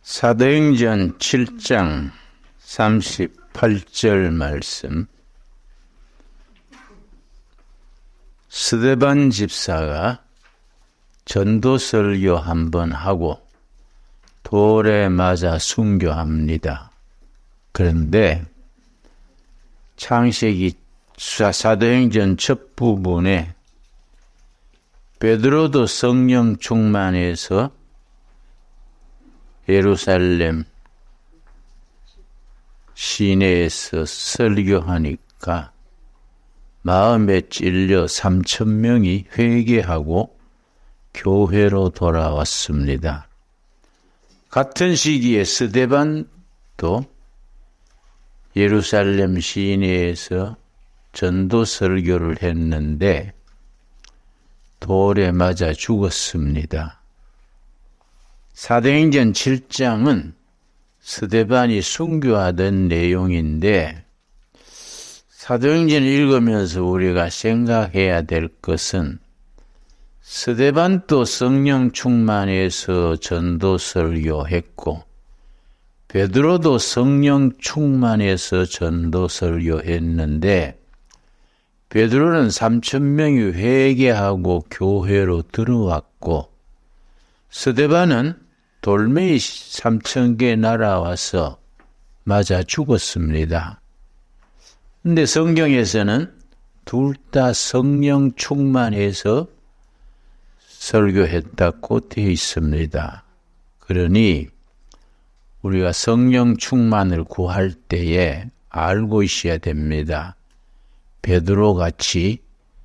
사도행전 7장 38절 말씀. 스데반 집사가 전도 설교 한번 하고 돌에 맞아 순교합니다. 그런데 창세기 사도행전 첫 부분에 베드로도 성령 충만해서 예루살렘 시내에서 설교하니까 마음에 찔려 3,000명이 회개하고 교회로 돌아왔습니다. 같은 시기에 스데반도 예루살렘 시내에서 전도 설교를 했는데 돌에 맞아 죽었습니다. 사도행전 7장은 스데반이 순교하던 내용인데 사도행전 읽으면서 우리가 생각해야 될 것은 스데반도 성령 충만해서 전도 설교했고 베드로도 성령 충만해서 전도 설교했는데 베드로는 3,000명이 회개하고 교회로 들어왔고 스데반은 돌멩이 3,000개 날아와서 맞아 죽었습니다. 근데 성경에서는 둘 다 성령 충만해서 설교했다고 되어 있습니다. 그러니 우리가 성령 충만을 구할 때에 알고 있어야 됩니다. 베드로같이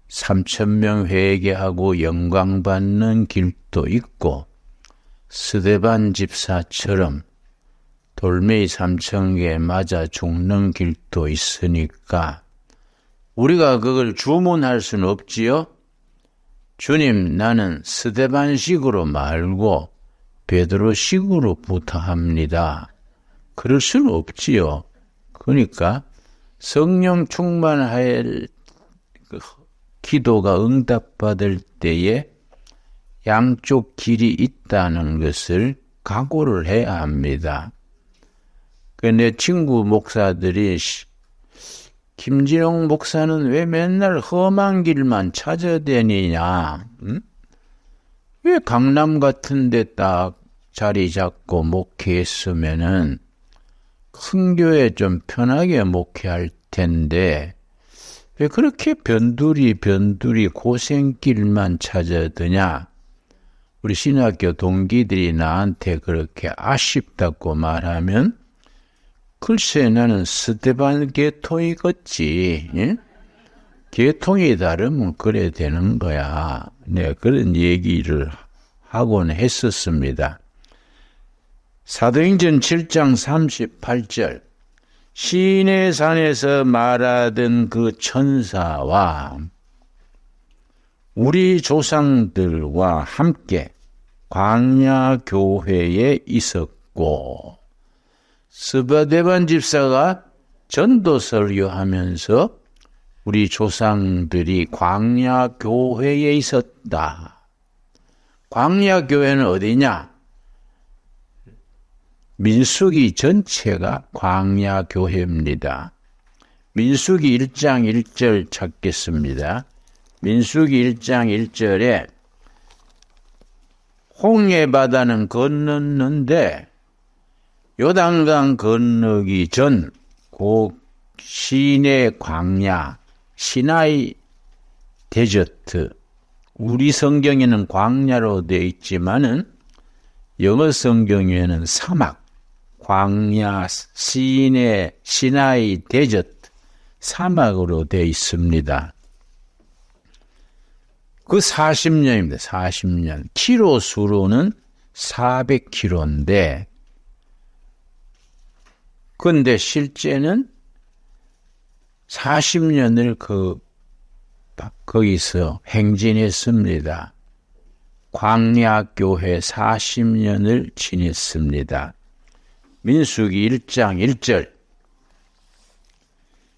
3,000명 회개하고 영광받는 길도 있고 스데반 집사처럼 돌멩이 3,000개 맞아 죽는 길도 있으니까 우리가 그걸 주문할 수는 없지요. 주님, 나는 스데반식으로 말고 베드로식으로 부탁합니다. 그럴 수는 없지요. 그러니까 성령 충만할 기도가 응답받을 때에 양쪽 길이 있다는 것을 각오를 해야 합니다. 내 친구 목사들이 김진홍 목사는 왜 맨날 험한 길만 찾아다니냐? 왜 강남 같은 데 딱 자리 잡고 목회했으면은 큰 교회 좀 편하게 목회할 텐데 왜 그렇게 변두리 고생길만 찾아드냐? 우리 신학교 동기들이 나한테 그렇게 아쉽다고 말하면 글쎄 나는 스데반 계통이겠지. 예? 계통이 다르면 그래 되는 거야. 네, 그런 얘기를 하곤 했었습니다. 사도행전 7장 38절 시내산에서 말하던 그 천사와 우리 조상들과 함께 광야 교회에 있었고 스데반 집사가 전도 설교하면서 우리 조상들이 광야 교회에 있었다. 광야 교회는 어디냐? 민수기 전체가 광야 교회입니다. 민수기 1장 1절 찾겠습니다. 민수기 1장 1절에 홍해바다는 건넜는데 요단강 건너기 전 그 시내 광야 시나이 데저트 우리 성경에는 광야로 되어 있지만은 영어 성경에는 사막 광야 시내 시나이 데저트 사막으로 되어 있습니다. 그 40년입니다. 40년. 키로 수로는 400km인데 근데 실제는 40년을 거기서 행진했습니다. 광야교회 40년을 지냈습니다. 민수기 1장 1절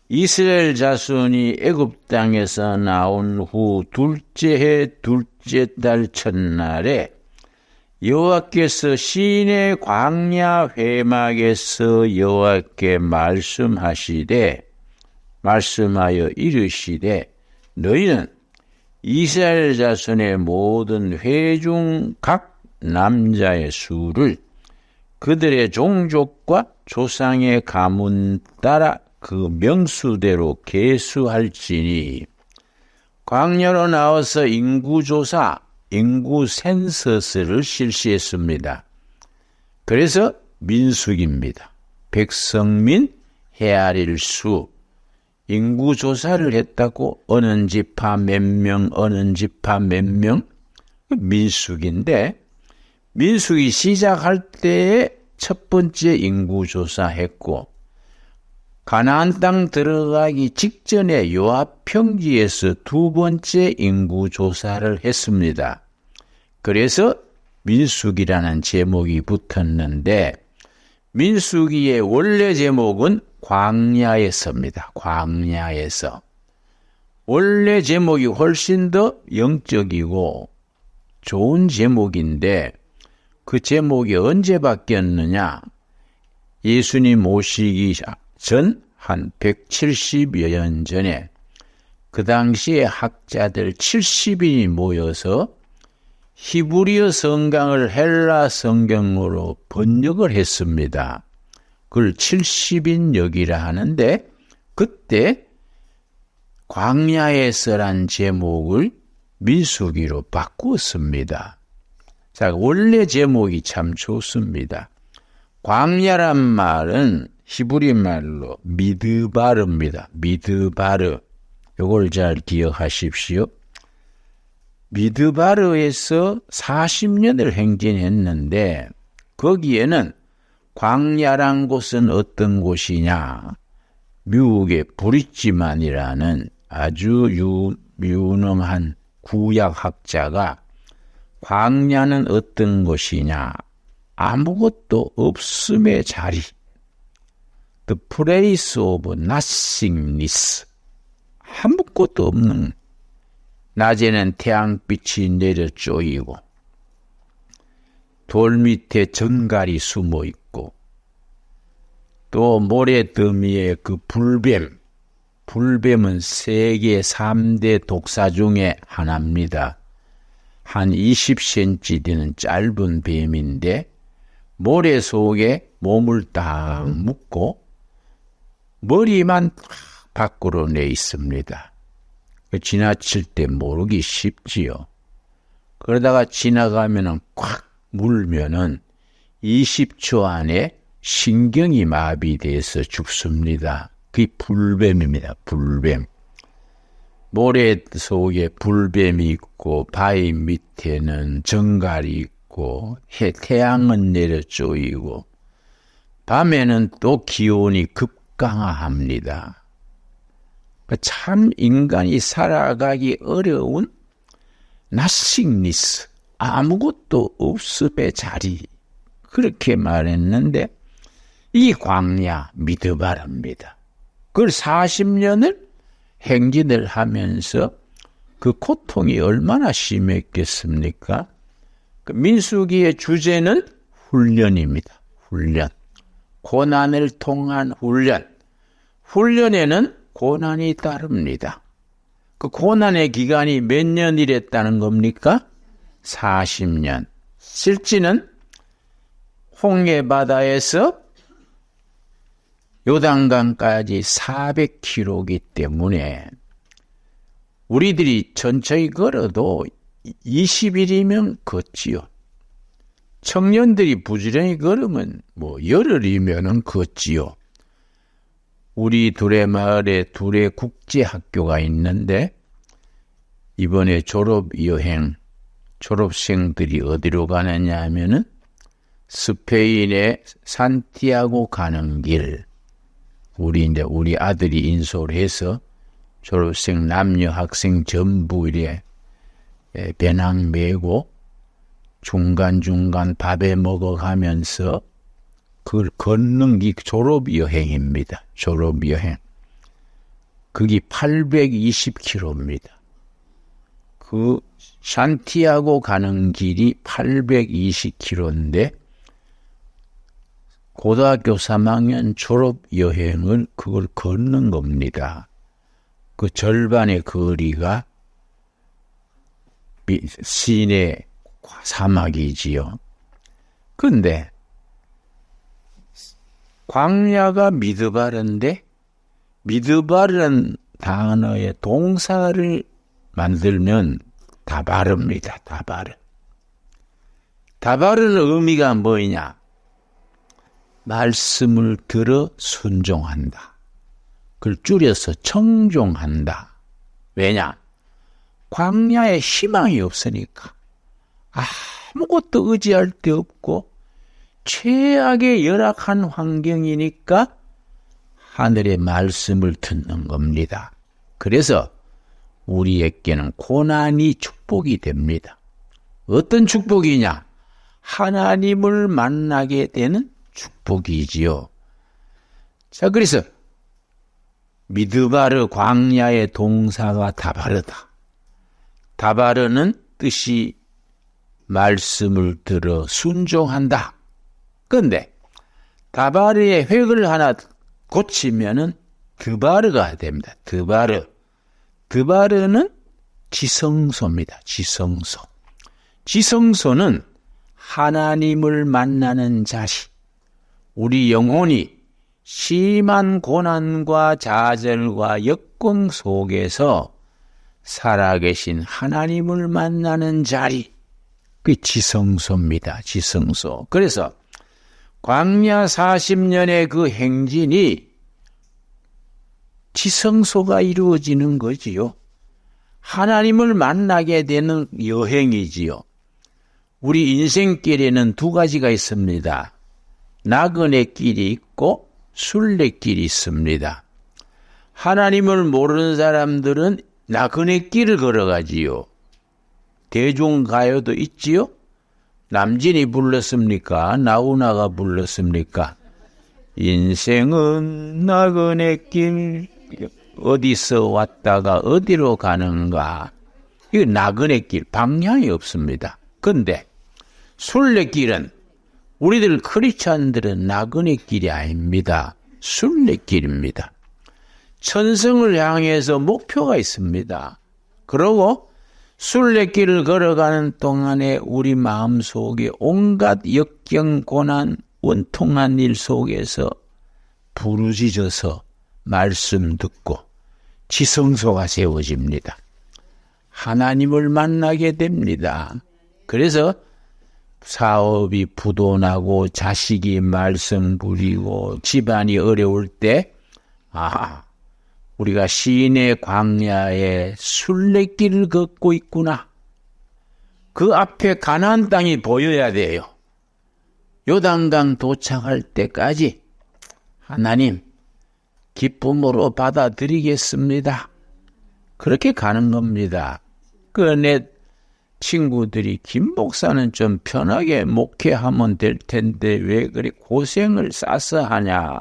이스라엘 자손이 애굽 땅에서 나온 후 둘째 해 둘째 달 첫날에 여호와께서 시내 광야 회막에서 여호와께 말씀하여 이르시되 너희는 이스라엘 자손의 모든 회중 각 남자의 수를 그들의 종족과 조상의 가문 따라 그 명수대로 계수할지니 광야로 나와서 인구조사, 인구 센서스를 실시했습니다. 그래서 민수기입니다. 백성민 헤아릴 수, 인구조사를 했다고 어느 지파 몇 명, 어느 지파 몇 명, 민수기인데 민수기 시작할 때에 첫 번째 인구조사 했고 가나안 땅 들어가기 직전에 요압 평지에서 두 번째 인구조사를 했습니다. 그래서 민수기라는 제목이 붙었는데 민수기의 원래 제목은 광야에서입니다. 광야에서. 원래 제목이 훨씬 더 영적이고 좋은 제목인데 그 제목이 언제 바뀌었느냐? 예수님 오시기 전 한 170여 년 전에 그 당시에 학자들 70인이 모여서 히브리어 성경을 헬라 성경으로 번역을 했습니다. 그걸 70인역이라 하는데 그때 광야에서란 제목을 민수기로 바꾸었습니다. 자, 원래 제목이 참 좋습니다. 광야란 말은 히브리 말로 미드바르입니다. 미드바르. 요걸 잘 기억하십시오. 미드바르에서 40년을 행진했는데 거기에는 광야란 곳은 어떤 곳이냐? 미국의 브릿지만이라는 아주 유능한 구약학자가 광야는 어떤 곳이냐? 아무것도 없음의 자리. The place of nothingness. 아무것도 없는. 낮에는 태양빛이 내려 쪼이고 돌 밑에 전갈이 숨어 있고 또 모래더미에 그 불뱀은 세계 3대 독사 중에 하나입니다. 한 20cm 되는 짧은 뱀인데 모래 속에 몸을 딱 묶고 머리만 밖으로 내 있습니다. 지나칠 때 모르기 쉽지요. 그러다가 지나가면은 콱 물면은 20초 안에 신경이 마비돼서 죽습니다. 그게 불뱀입니다. 불뱀. 모래 속에 불뱀이 있고 바위 밑에는 정갈이 있고 태양은 내려 쪼이고 밤에는 또 기온이 급강합니다. 참 인간이 살아가기 어려운 nothingness, 아무것도 없음의 자리, 그렇게 말했는데 이 광야 미드바르입니다. 그걸 40년을 행진을 하면서 그 고통이 얼마나 심했겠습니까? 민수기의 주제는 훈련입니다. 훈련. 고난을 통한 훈련. 훈련에는 고난이 따릅니다. 그 고난의 기간이 몇 년이랬다는 겁니까? 40년. 실제는 홍해바다에서 요단강까지 400km이기 때문에 우리들이 천천히 걸어도 20일이면 걷지요. 청년들이 부지런히 걸으면 열흘이면 걷지요. 우리 둘의 마을에 둘의 국제학교가 있는데 이번에 졸업생들이 어디로 가느냐 하면은 스페인의 산티아고 가는 길. 우리 아들이 인솔 해서 졸업생 남녀 학생 전부 이래 배낭 메고 중간중간 밥에 먹어가면서 그걸 걷는 게 졸업여행입니다. 졸업여행. 그게 820km입니다. 그 산티아고 가는 길이 820km인데 고등학교 3학년 졸업 여행을 그걸 걷는 겁니다. 그 절반의 거리가 시내 사막이지요. 근데 광야가 미드바르인데 미드바르는 단어의 동사를 만들면 다바르입니다. 다바르. 다바르는 의미가 뭐냐? 말씀을 들어 순종한다. 그걸 줄여서 청종한다. 왜냐? 광야에 희망이 없으니까. 아무것도 의지할 데 없고 최악의 열악한 환경이니까 하늘의 말씀을 듣는 겁니다. 그래서 우리에게는 고난이 축복이 됩니다. 어떤 축복이냐? 하나님을 만나게 되는 축복이지요. 자, 그래서 미드바르 광야의 동사가 다바르다. 다바르는 뜻이 말씀을 들어 순종한다. 그런데 다바르의 획을 하나 고치면은 드바르가 됩니다. 드바르. 드바르는 지성소입니다. 지성소. 지성소는 하나님을 만나는 자리. 우리 영혼이 심한 고난과 좌절과 역경 속에서 살아계신 하나님을 만나는 자리. 그게 지성소입니다. 지성소. 그래서 광야 40년의 그 행진이 지성소가 이루어지는 거지요. 하나님을 만나게 되는 여행이지요. 우리 인생길에는 두 가지가 있습니다. 나그네 길이 있고 순례길이 있습니다. 하나님을 모르는 사람들은 나그네 길을 걸어가지요. 대중가요도 있지요. 남진이 불렀습니까? 나훈아가 불렀습니까? 인생은 나그네 길, 어디서 왔다가 어디로 가는가? 이거 나그네 길, 방향이 없습니다. 근데 순례길은 우리들 크리스찬들은 나그네 길이 아닙니다. 순례길입니다. 천성을 향해서 목표가 있습니다. 그러고 순례길을 걸어가는 동안에 우리 마음속에 온갖 역경, 고난, 원통한 일 속에서 부르짖어서 말씀 듣고 지성소가 세워집니다. 하나님을 만나게 됩니다. 그래서 사업이 부도나고 자식이 말썽 부리고 집안이 어려울 때 우리가 시내 광야에 순례길을 걷고 있구나. 그 앞에 가나안 땅이 보여야 돼요. 요단강 도착할 때까지 하나님 기쁨으로 받아들이겠습니다. 그렇게 가는 겁니다. 내 친구들이 김 목사는 좀 편하게 목회하면 될 텐데 왜 그리 고생을 싸서 하냐.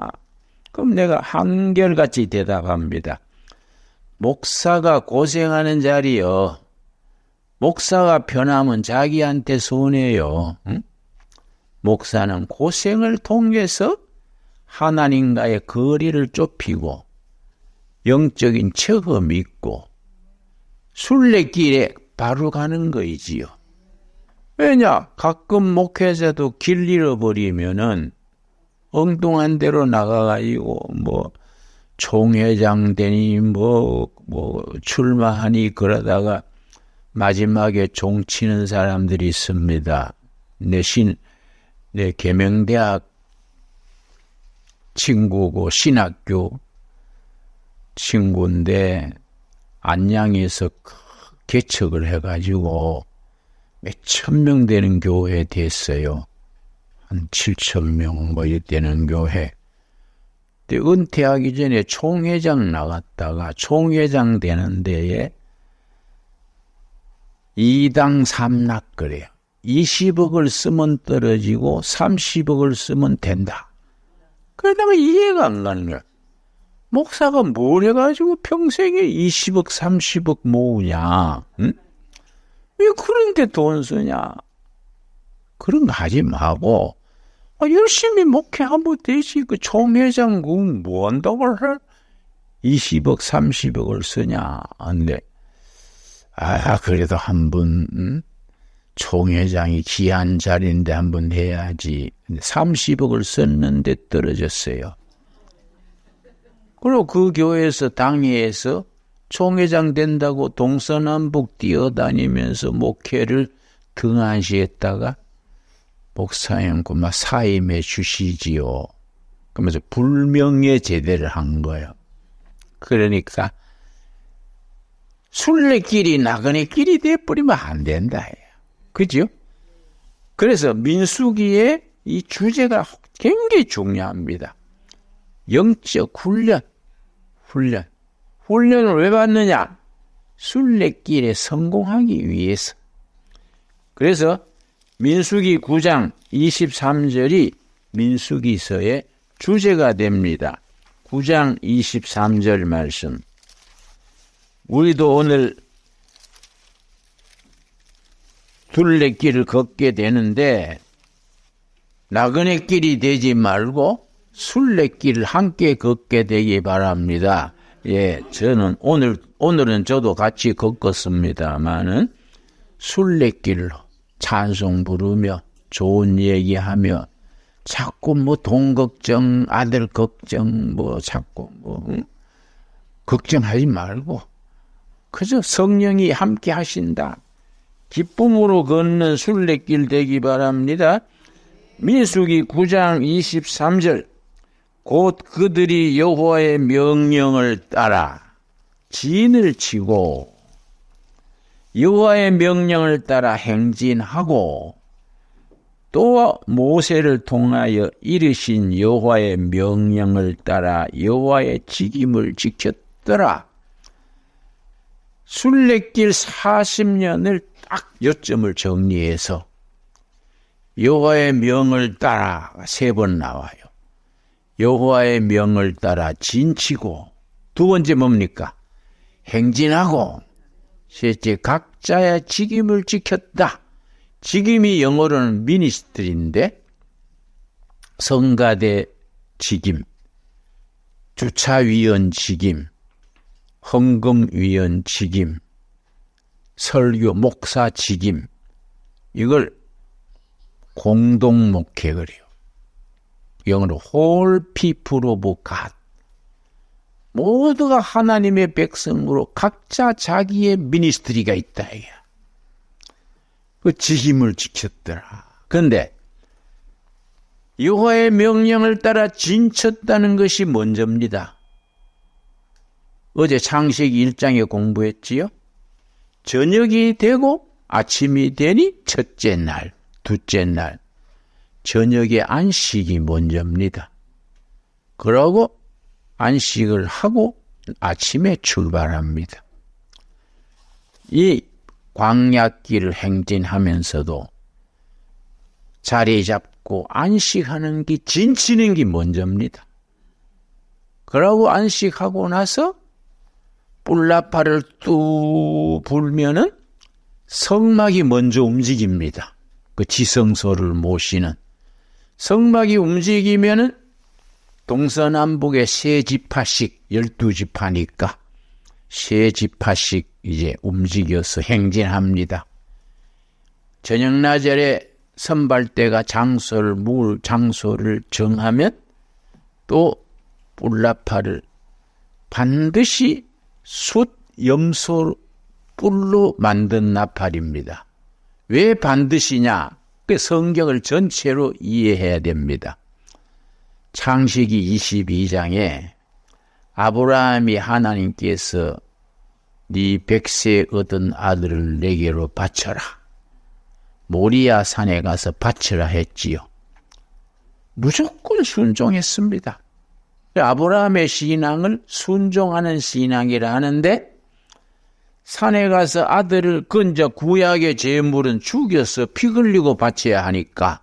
그럼 내가 한결같이 대답합니다. 목사가 고생하는 자리요. 목사가 편하면 자기한테 손해요. 응? 목사는 고생을 통해서 하나님과의 거리를 좁히고 영적인 체험이 있고 순례길에 바로 가는 거이지요. 왜냐? 가끔 목회자도 길 잃어버리면은 엉뚱한 데로 나가가지고 총회장 되니 출마하니 그러다가 마지막에 종 치는 사람들이 있습니다. 내 계명대학 친구고 신학교 친구인데 안양에서 개척을 해가지고 몇천 명 되는 교회 됐어요. 한 7,000명 이렇게 되는 교회. 근데 은퇴하기 전에 총회장 나갔다가 총회장 되는 데에 2당 3락 그래요. 20억을 쓰면 떨어지고 30억을 쓰면 된다. 그러다가 이해가 안 가는 거야. 목사가 뭘 해가지고 평생에 20억 30억 모으냐. 응? 왜 그런데 돈 쓰냐? 그런 거 하지 말고 열심히 목회하면 되지. 그 총회장 뭐 한다고 해? 20억 30억을 쓰냐? 안돼. 그래도 한번 총회장이 귀한 자리인데 한번 해야지. 30억을 썼는데 떨어졌어요. 그리고 그 교회에서 당회에서 총회장 된다고 동서남북 뛰어다니면서 목회를 등한시했다가 목사님 그만 사임해 주시지요. 그러면서 불명예 제대를 한 거예요. 그러니까 순례길이 나그네길이 돼버리면 안 된다. 그죠? 그래서 민수기의 이 주제가 굉장히 중요합니다. 영적 훈련을 왜 받느냐? 순례길에 성공하기 위해서. 그래서 민수기 9장 23절이 민수기서의 주제가 됩니다. 9장 23절 말씀. 우리도 오늘 순례길을 걷게 되는데 나그네길이 되지 말고 순례길을 함께 걷게 되기 바랍니다. 저는 오늘은 저도 같이 걷겠습니다만은 순례길로 찬송 부르며 좋은 얘기하며 자꾸 돈 걱정, 아들 걱정, 자꾸 걱정하지 말고 그저 성령이 함께 하신다. 기쁨으로 걷는 순례길 되기 바랍니다. 민수기 9장 23절 곧 그들이 여호와의 명령을 따라 진을 치고 여호와의 명령을 따라 행진하고 또 모세를 통하여 이르신 여호와의 명령을 따라 여호와의 직임을 지켰더라. 순례길 40년을 딱 요점을 정리해서 여호와의 명을 따라 3번 나와요. 여호와의 명을 따라 진치고, 두 번째 뭡니까? 행진하고, 셋째 각자의 직임을 지켰다. 직임이 영어로는 미니스트리인데 성가대 직임, 주차위원 직임, 헌금위원 직임, 설교 목사 직임, 이걸 공동목회 그래요. 영어로 whole people of God. 모두가 하나님의 백성으로 각자 자기의 미니스트리가 있다. 그 직임을 지켰더라. 그런데 여호와의 명령을 따라 진쳤다는 것이 먼저입니다. 어제 창세기 1장에 공부했지요. 저녁이 되고 아침이 되니 첫째 날, 둘째 날, 저녁에 안식이 먼저입니다. 그러고 안식을 하고 아침에 출발합니다. 이 광야길을 행진하면서도 자리 잡고 안식하는 게, 진치는 게 먼저입니다. 그러고 안식하고 나서 뿔나파를 뚝 불면은 성막이 먼저 움직입니다. 그 지성소를 모시는 성막이 움직이면은 동서남북의 세 지파씩 12지파니까 세 지파씩 이제 움직여서 행진합니다. 저녁나절에 선발대가 묵을 장소를 정하면 또 뿔나파를 반드시 숫 염소 뿔로 만든 나팔입니다. 왜 반드시냐? 그 성경을 전체로 이해해야 됩니다. 창세기 22장에 아브라함이 하나님께서 네 백세 얻은 아들을 내게로 바쳐라. 모리아 산에 가서 바쳐라 했지요. 무조건 순종했습니다. 아브라함의 신앙을 순종하는 신앙이라 하는데, 산에 가서 아들을 건져 구약의 제물은 죽여서 피 흘리고 바쳐야 하니까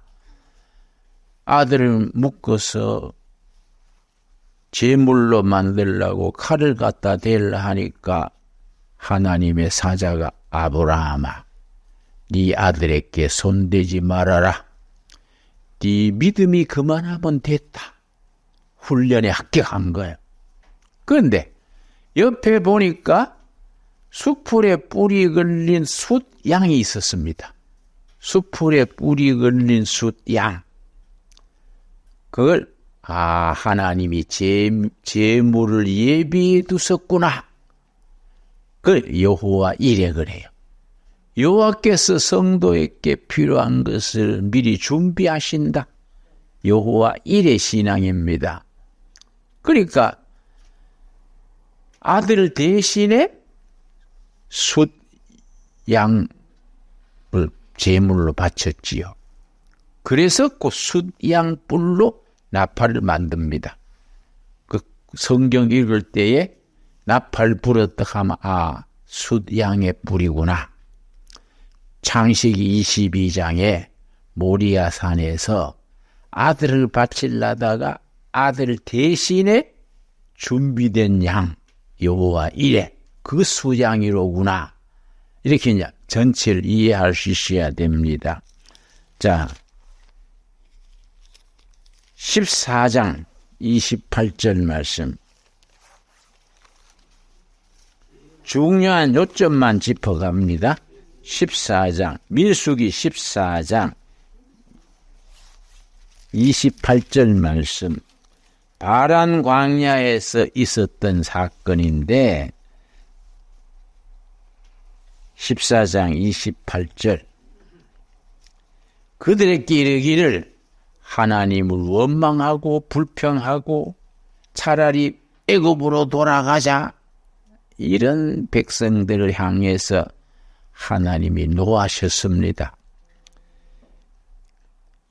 아들을 묶어서 제물로 만들려고 칼을 갖다 대려 하니까 하나님의 사자가 아브라함아, 네 아들에게 손대지 말아라. 네 믿음이 그만하면 됐다. 훈련에 합격한 거예요. 그런데 옆에 보니까 수풀에 뿌리 걸린 숫양이 있었습니다. 수풀에 뿌리 걸린 숫양. 그걸 하나님이 제물을 예비해 두셨구나. 그걸 여호와 이레 그래요. 여호와께서 성도에게 필요한 것을 미리 준비하신다. 여호와 이레 신앙입니다. 그러니까 아들 대신에 숫양을 제물로 바쳤지요. 그래서 그 숫양뿔로 나팔을 만듭니다. 그 성경 읽을 때에 나팔 불었다 하면 숫양의 뿔이구나. 창세기 22장에 모리아산에서 아들을 바치려다가 아들 대신에 준비된 양 여호와 이레 그 수양이로구나. 이렇게 이제 전체를 이해할 수 있어야 됩니다. 자, 14장 28절 말씀. 중요한 요점만 짚어갑니다. 14장, 민수기 14장 28절 말씀. 바란 광야에서 있었던 사건인데 14장 28절. 그들에게 이르기를 하나님을 원망하고 불평하고 차라리 애굽으로 돌아가자. 이런 백성들을 향해서 하나님이 노하셨습니다.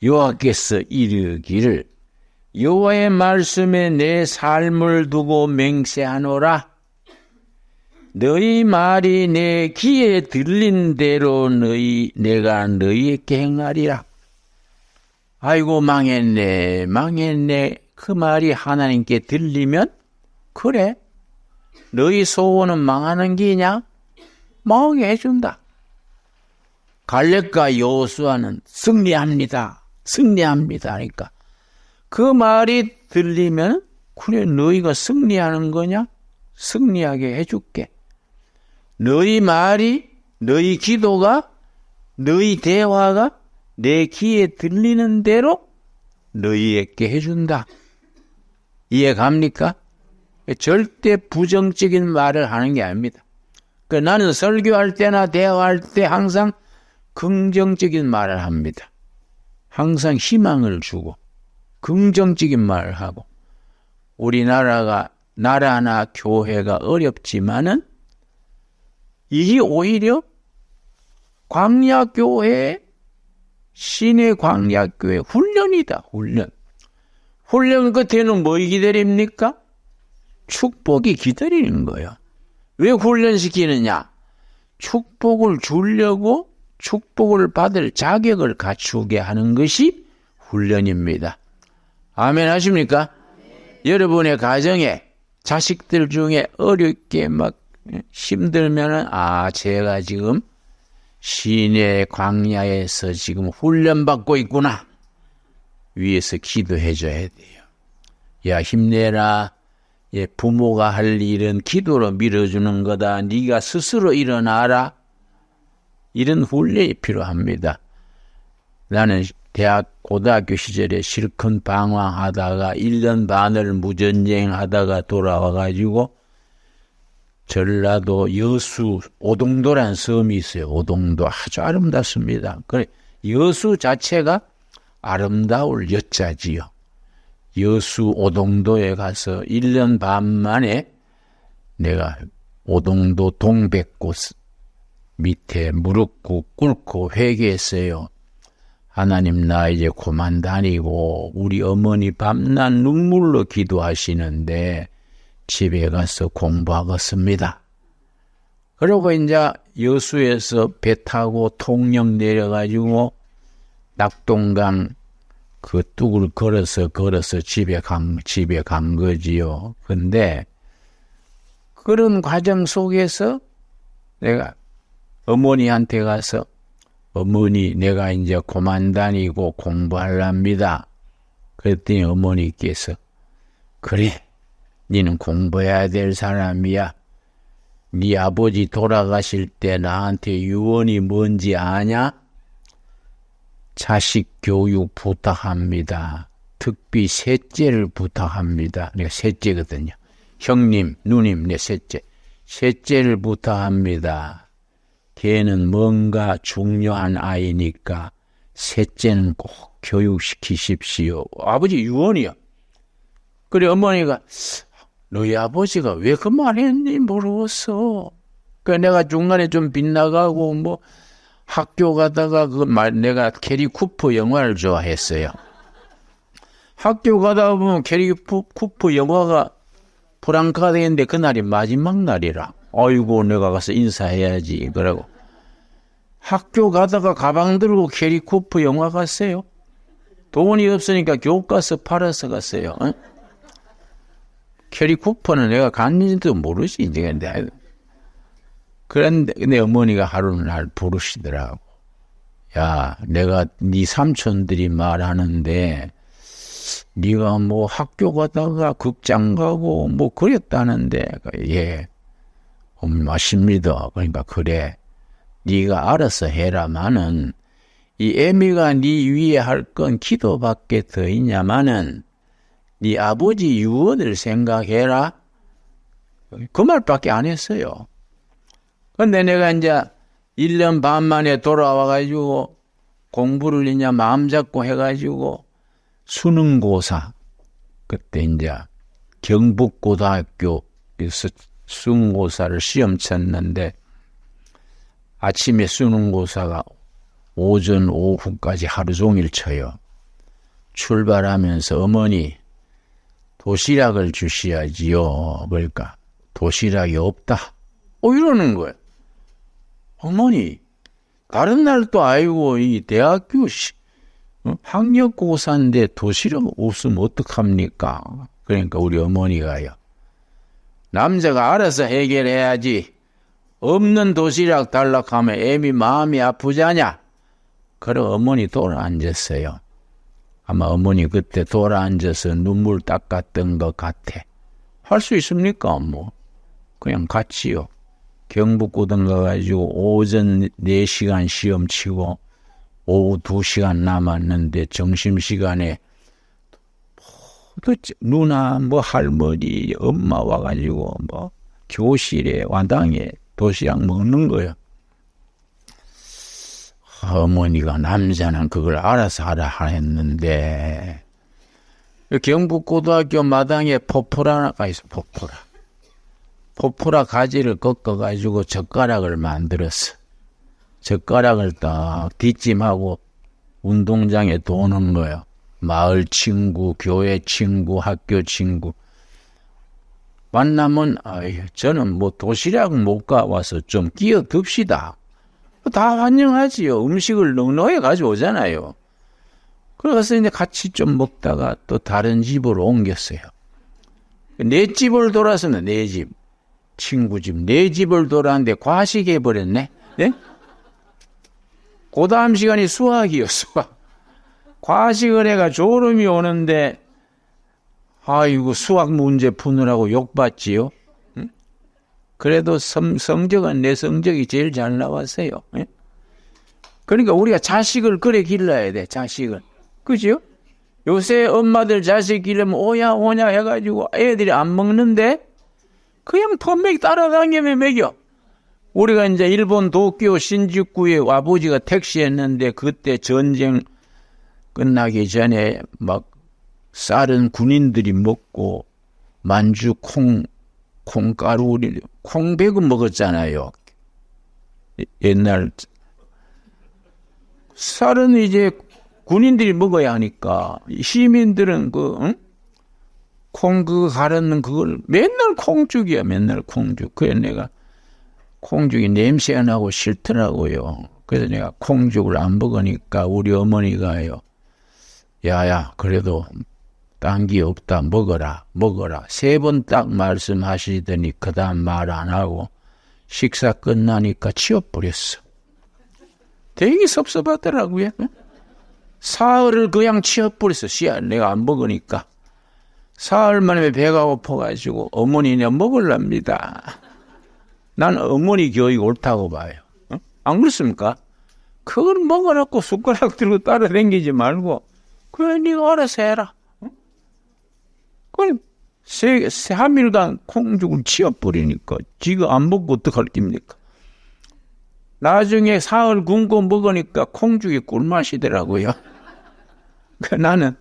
여호와께서 이르기를 여호와의 말씀에 내 삶을 두고 맹세하노라. 너희 말이 내 귀에 들린 대로 내가 너희에게 행하리라. 아이고 망했네 그 말이 하나님께 들리면 그래 너희 소원은 망하는 기냐? 망하게 해준다. 갈렙과 여호수아는 승리합니다. 그러니까 그 말이 들리면 그래 너희가 승리하는 거냐? 승리하게 해줄게. 너희 말이 너희 기도가 너희 대화가 내 귀에 들리는 대로 너희에게 해준다. 이해 갑니까? 절대 부정적인 말을 하는 게 아닙니다. 나는 설교할 때나 대화할 때 항상 긍정적인 말을 합니다. 항상 희망을 주고 긍정적인 말을 하고 우리나라가 나라나 교회가 어렵지만은 이게 오히려 광야교회 신의 광야교회 훈련이다. 훈련 끝에는 뭐 기다립니까? 축복이 기다리는 거예요. 왜 훈련시키느냐? 축복을 주려고 축복을 받을 자격을 갖추게 하는 것이 훈련입니다. 아멘 하십니까? 여러분의 가정에 자식들 중에 어렵게 막 힘들면은 제가 지금 시내 광야에서 지금 훈련받고 있구나. 위에서 기도해 줘야 돼요. 야 힘내라. 부모가 할 일은 기도로 밀어주는 거다. 네가 스스로 일어나라. 이런 훈련이 필요합니다. 나는 고등학교 시절에 실컷 방황하다가 1년 반을 무전여행하다가 돌아와가지고 전라도 여수 오동도라는 섬이 있어요. 오동도 아주 아름답습니다. 그래 여수 자체가 아름다울 여자지요. 여수 오동도에 가서 1년 반 만에 내가 오동도 동백꽃 밑에 무릎 꿇고 회개했어요. 하나님 나 이제 그만 다니고 우리 어머니 밤낮 눈물로 기도하시는데 집에 가서 공부하겠습니다. 그리고 이제 여수에서 배 타고 통영 내려가지고 낙동강 그 뚝을 걸어서 집에 간 거지요. 근데 그런 과정 속에서 내가 어머니한테 가서 어머니 내가 이제 고만 다니고 공부하랍니다. 그랬더니 어머니께서 그래 니는 공부해야 될 사람이야. 네 아버지 돌아가실 때 나한테 유언이 뭔지 아냐? 자식 교육 부탁합니다. 특히 셋째를 부탁합니다. 내가 셋째거든요. 형님, 누님, 내 셋째. 셋째를 부탁합니다. 걔는 뭔가 중요한 아이니까 셋째는 꼭 교육시키십시오. 아버지 유언이요. 그래 어머니가 너희 아버지가 왜 그 말했니 모르겠어. 그 내가 중간에 좀 빗나가고 뭐 학교 가다가 내가 캐리 쿠퍼 영화를 좋아했어요. 학교 가다 보면 캐리 쿠퍼 영화가 프랑크가 되는데 그날이 마지막 날이라. 아이고 내가 가서 인사해야지. 그러고 학교 가다가 가방 들고 캐리 쿠퍼 영화 갔어요. 돈이 없으니까 교과서 팔아서 갔어요. 어? 캐리 쿠퍼는 내가 갔는지도 모르지. 이제 그런데 내 어머니가 하루는 날 부르시더라고. 야, 내가 네 삼촌들이 말하는데 네가 뭐 학교 가다가 극장 가고 뭐 그랬다는데. 예, 맞습니다. 그러니까 그래. 네가 알아서 해라마는 이 애미가 네 위에 할 건 기도밖에 더 있냐마는 네 아버지 유언을 생각해라. 그 말밖에 안 했어요. 근데 내가 이제 1년 반 만에 돌아와가지고 공부를 이제 마음 잡고 해가지고 수능고사, 그때 이제 경북고등학교에서 수능고사를 시험 쳤는데 아침에 수능고사가 오전 오후까지 하루 종일 쳐요. 출발하면서 어머니 도시락을 주셔야지요. 그러니까 도시락이 없다. 이러는 거예요. 어머니 다른 날도 아니고 이 대학교 학력고사인데 도시락 없으면 어떡합니까? 그러니까 우리 어머니가요. 남자가 알아서 해결해야지. 없는 도시락 달라고 하면 애미 마음이 아프자냐? 그러고 어머니 돌아앉았어요. 아마 어머니 그때 돌아앉아서 눈물 닦았던 것 같아. 할 수 있습니까? 뭐 그냥 같이요. 경북고등 가가지고 오전 4시간 시험 치고 오후 2시간 남았는데 점심시간에 누나 뭐 할머니 엄마 와가지고 뭐 교실에 와당에 도시락 먹는 거예요. 어머니가 남자는 그걸 알아서 하라 했는데 경북고등학교 마당에 포포라가 있어. 포포라 가지를 꺾어가지고 젓가락을 만들었어. 젓가락을 딱 뒷짐하고 운동장에 도는 거예요. 마을 친구, 교회 친구, 학교 친구. 만나면 저는 뭐 도시락 못 가와서 좀 끼어듭시다. 다 환영하지요. 음식을 넉넉하게 가져오잖아요. 그래서 이제 같이 좀 먹다가 또 다른 집으로 옮겼어요. 내 집을 돌아서는 내 집, 친구 집, 내 집을 돌았는데 과식해버렸네. 네? 그 다음 시간이 수학이요, 수학. 과식을 해가 졸음이 오는데, 아이고, 수학 문제 푸느라고 욕받지요? 응? 그래도 성적은 내 성적이 제일 잘 나왔어요. 예? 그러니까 우리가 자식을 그래 길러야 돼, 자식을. 그죠? 요새 엄마들 자식 기르면 오야 해가지고 애들이 안 먹는데, 그냥 텀맥 따라다니며 먹여. 우리가 이제 일본 도쿄 신주쿠에 아버지가 택시했는데 그때 전쟁 끝나기 전에 막 쌀은 군인들이 먹고 만주 콩가루 콩백은 먹었잖아요. 옛날 쌀은 이제 군인들이 먹어야 하니까 시민들은 콩 가르는 그걸 맨날 콩죽이야. 맨날 콩죽. 그래서 내가 콩죽이 냄새 나고 싫더라고요. 그래서 내가 콩죽을 안 먹으니까 우리 어머니가요. 야야 그래도 딴 게 없다. 먹어라. 3번 딱 말씀하시더니 그 다음 말 안 하고 식사 끝나니까 치워버렸어. 되게 섭섭하더라고요. 사흘을 그냥 치워버렸어. 씨알 내가 안 먹으니까. 사흘 만에 배가 고파가지고 어머니는 먹으랍니다. 난 어머니 교육 옳다고 봐요. 안 그렇습니까? 그걸 먹어놓고 숟가락 들고 따라다니지 말고 그래 네가 알아서 해라. 그럼 3일간 콩죽을 치워버리니까 지가 안 먹고 어떡할 깁니까? 나중에 사흘 굶고 먹으니까 콩죽이 꿀맛이더라고요. 나는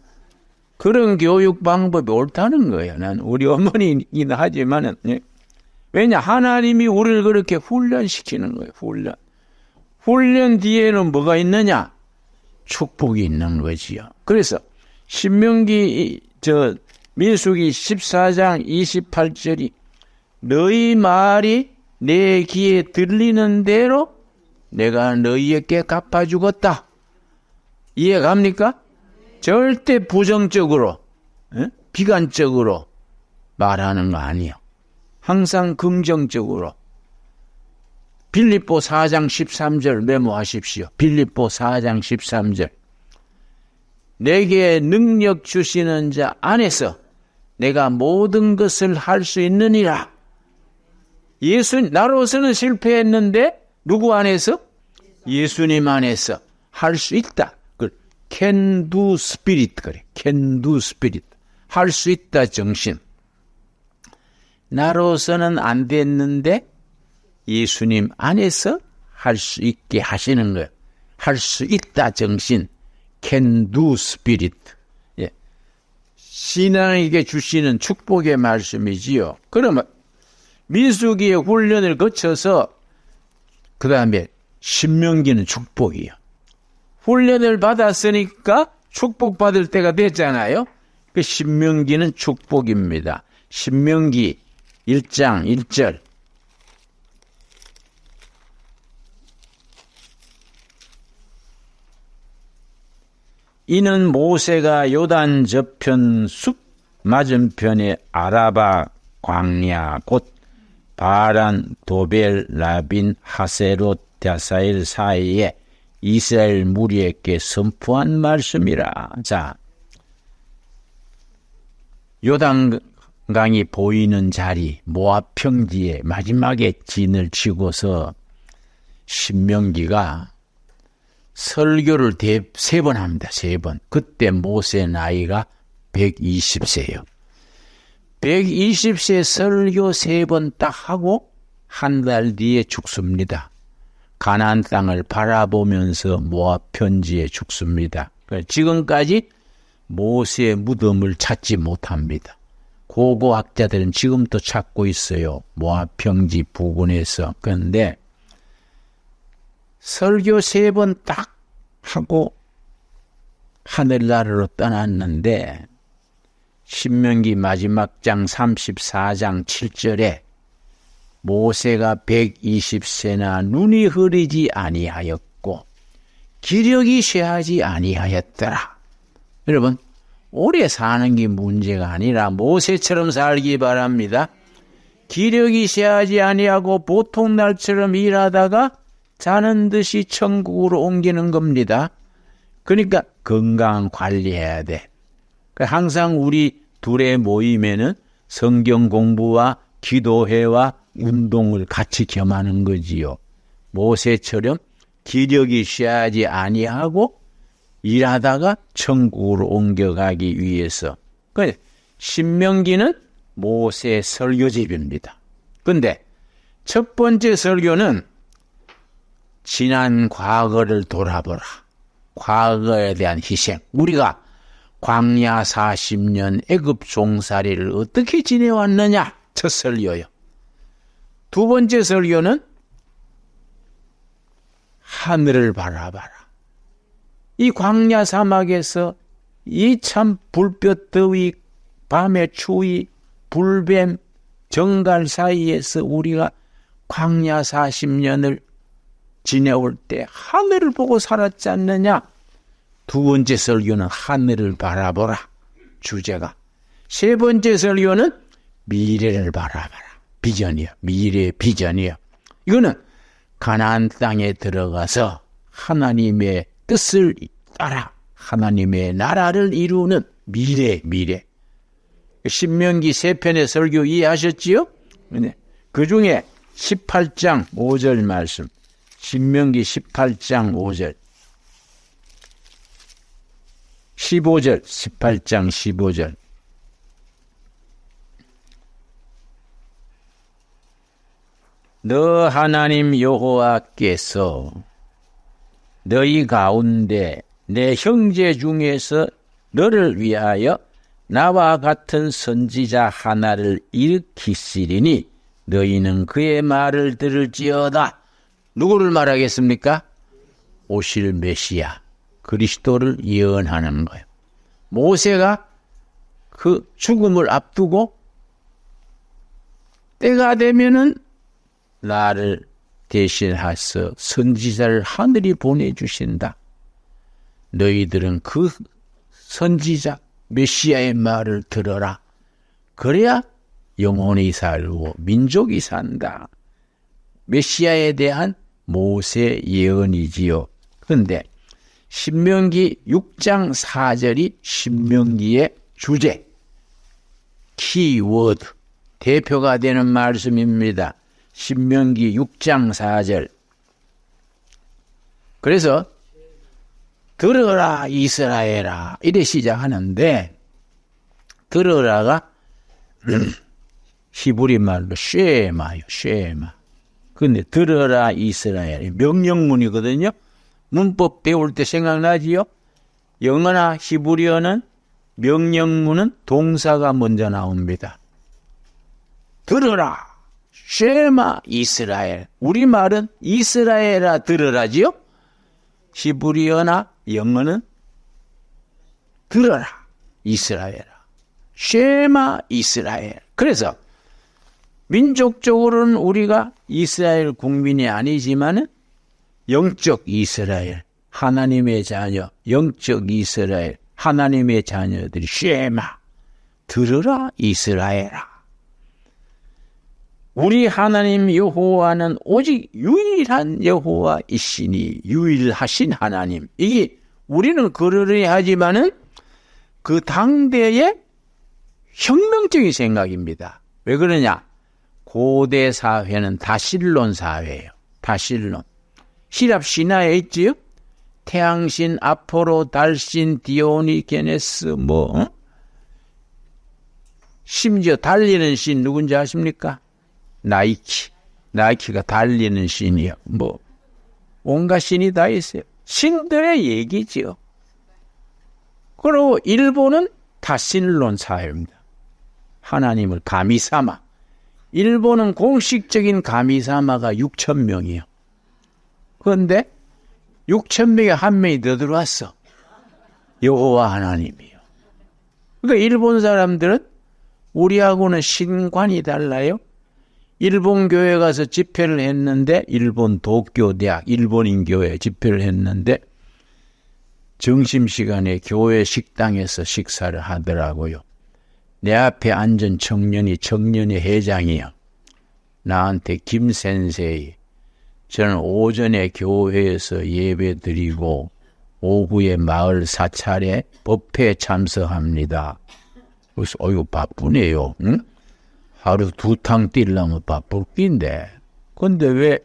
그런 교육 방법이 옳다는 거예요. 난 우리 어머니이긴 하지만은, 왜냐 하나님이 우리를 그렇게 훈련시키는 거예요. 훈련 뒤에는 뭐가 있느냐? 축복이 있는 거지요. 그래서 신명기 민수기 14장 28절이 너희 말이 내 귀에 들리는 대로 내가 너희에게 갚아주겠다. 이해 갑니까? 절대 부정적으로, 비관적으로 말하는 거 아니에요. 항상 긍정적으로. 빌립보 4장 13절 메모하십시오. 빌립보 4장 13절. 내게 능력 주시는 자 안에서 내가 모든 것을 할 수 있느니라. 나로서는 실패했는데 누구 안에서? 예수님 안에서 할 수 있다. can do spirit 그래. can do spirit. 할 수 있다 정신. 나로서는 안 됐는데 예수님 안에서 할 수 있게 하시는 거예요. 할 수 있다 정신. can do spirit. 예. 신앙에게 주시는 축복의 말씀이지요. 그러면 민수기의 훈련을 거쳐서 그 다음에 신명기는 축복이요. 훈련을 받았으니까 축복받을 때가 됐잖아요. 그 신명기는 축복입니다. 신명기 1장 1절. 이는 모세가 요단 저편 숲 맞은편의 아라바 광야 곧 바란 도벨 라빈 하세롯 랴사일 사이에 이스라엘 무리에게 선포한 말씀이라. 자, 요단강이 보이는 자리 모압 평지에 마지막에 진을 치고서 신명기가 설교를 3번 합니다. 3번. 그때 모세 나이가 120세예요. 120세 설교 3번 딱 하고 한 달 뒤에 죽습니다. 가나안 땅을 바라보면서 모압 편지에 죽습니다. 지금까지 모세의 무덤을 찾지 못합니다. 고고학자들은 지금도 찾고 있어요. 모압 평지 부근에서. 그런데 설교 3번 딱 하고 하늘나라로 떠났는데 신명기 마지막 장 34장 7절에 모세가 120세나 눈이 흐리지 아니하였고 기력이 쇠하지 아니하였더라. 여러분, 오래 사는 게 문제가 아니라 모세처럼 살기 바랍니다. 기력이 쇠하지 아니하고 보통 날처럼 일하다가 자는 듯이 천국으로 옮기는 겁니다. 그러니까 건강 관리해야 돼. 항상 우리 둘의 모임에는 성경 공부와 기도회와 운동을 같이 겸하는 거지요. 모세처럼 기력이 쇠하지 아니하고 일하다가 천국으로 옮겨가기 위해서. 신명기는 모세 설교집입니다. 근데 첫 번째 설교는 지난 과거를 돌아보라. 과거에 대한 희생. 우리가 광야 40년 애굽 종살이를 어떻게 지내왔느냐. 첫 설교요. 두 번째 설교는 하늘을 바라봐라. 이 광야 사막에서 이 참 불볕 더위, 밤의 추위, 불뱀, 정갈 사이에서 우리가 광야 40년을 지내올 때 하늘을 보고 살았지 않느냐. 두 번째 설교는 하늘을 바라보라. 주제가. 세 번째 설교는 미래를 바라봐라. 비전이요. 미래의 비전이요. 이거는 가나안 땅에 들어가서 하나님의 뜻을 따라 하나님의 나라를 이루는 미래. 신명기 3편의 설교 이해하셨지요? 그 중에 18장 5절 말씀. 신명기 18장 5절. 15절, 18장 15절. 너 하나님 여호와께서 너희 가운데 내 형제 중에서 너를 위하여 나와 같은 선지자 하나를 일으키시리니 너희는 그의 말을 들을지어다. 누구를 말하겠습니까? 오실 메시아 그리스도를 예언하는 거예요. 모세가 그 죽음을 앞두고 때가 되면은 나를 대신해서 선지자를 하늘이 보내주신다. 너희들은 그 선지자 메시아의 말을 들어라. 그래야 영혼이 살고 민족이 산다. 메시아에 대한 모세 예언이지요. 그런데 신명기 6장 4절이 신명기의 주제, 키워드, 대표가 되는 말씀입니다. 신명기 6장 4절. 그래서 들어라 이스라엘아 이래 시작하는데 들어라가 히브리 말로 쉐마요. 근데 들어라 이스라엘 명령문이거든요. 문법 배울 때 생각나지요? 영어나 히브리어는 명령문은 동사가 먼저 나옵니다. 들어라 쉐마 이스라엘. 우리말은 이스라엘아 들으라지요. 히브리어나 영어는 들어라 이스라엘아 쉐마 이스라엘. 그래서 민족적으로는 우리가 이스라엘 국민이 아니지만은 영적 이스라엘, 하나님의 자녀, 영적 이스라엘, 하나님의 자녀들이 쉐마 들으라 이스라엘아. 우리 하나님 여호와는 오직 유일한 여호와이시니 유일하신 하나님. 이게 우리는 그러려 하지만은 그 당대의 혁명적인 생각입니다. 왜 그러냐? 고대 사회는 다실론 사회예요. 다실론. 히랍 신화에 있지요? 태양신, 아포로, 달신, 디오니게네스 심지어 달리는 신 누군지 아십니까? 나이키가 달리는 신이요. 온갖 신이 다 있어요. 신들의 얘기지요. 그리고 일본은 다신론 사회입니다. 하나님을 가미사마. 일본은 공식적인 가미사마가 6,000명이에요. 그런데 6,000명에 한 명이 더 들어왔어. 여호와 하나님이요. 그러니까 일본 사람들은 우리하고는 신관이 달라요. 일본 교회 가서 집회를 했는데 일본 도쿄대학 일본인 교회 집회를 했는데 점심시간에 교회 식당에서 식사를 하더라고요. 내 앞에 앉은 청년의 회장이요. 나한테 김 센세이 저는 오전에 교회에서 예배드리고 오후에 마을 사찰에 법회에 참석합니다. 그래서 어이구 바쁘네요. 응? 하루 2탕 뛰려면 바쁠 낀데 근데 왜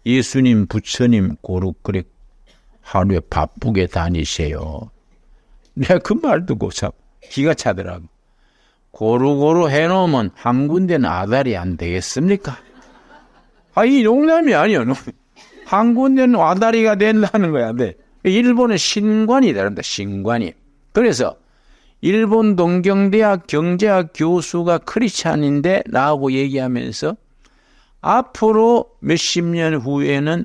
예수님 부처님 고루 그래 하루에 바쁘게 다니세요? 내가 그 말 듣고 참 기가 차더라고. 고루고루 해놓으면 한 군데는 아달이 안 되겠습니까? 이 농담이 아니요. 한 군데는 아다리가 된다는 거야. 네. 일본은 신관이 다릅니다. 신관이. 그래서 일본 동경대학 경제학 교수가 크리스찬인데 나하고 얘기하면서 앞으로 몇십 년 후에는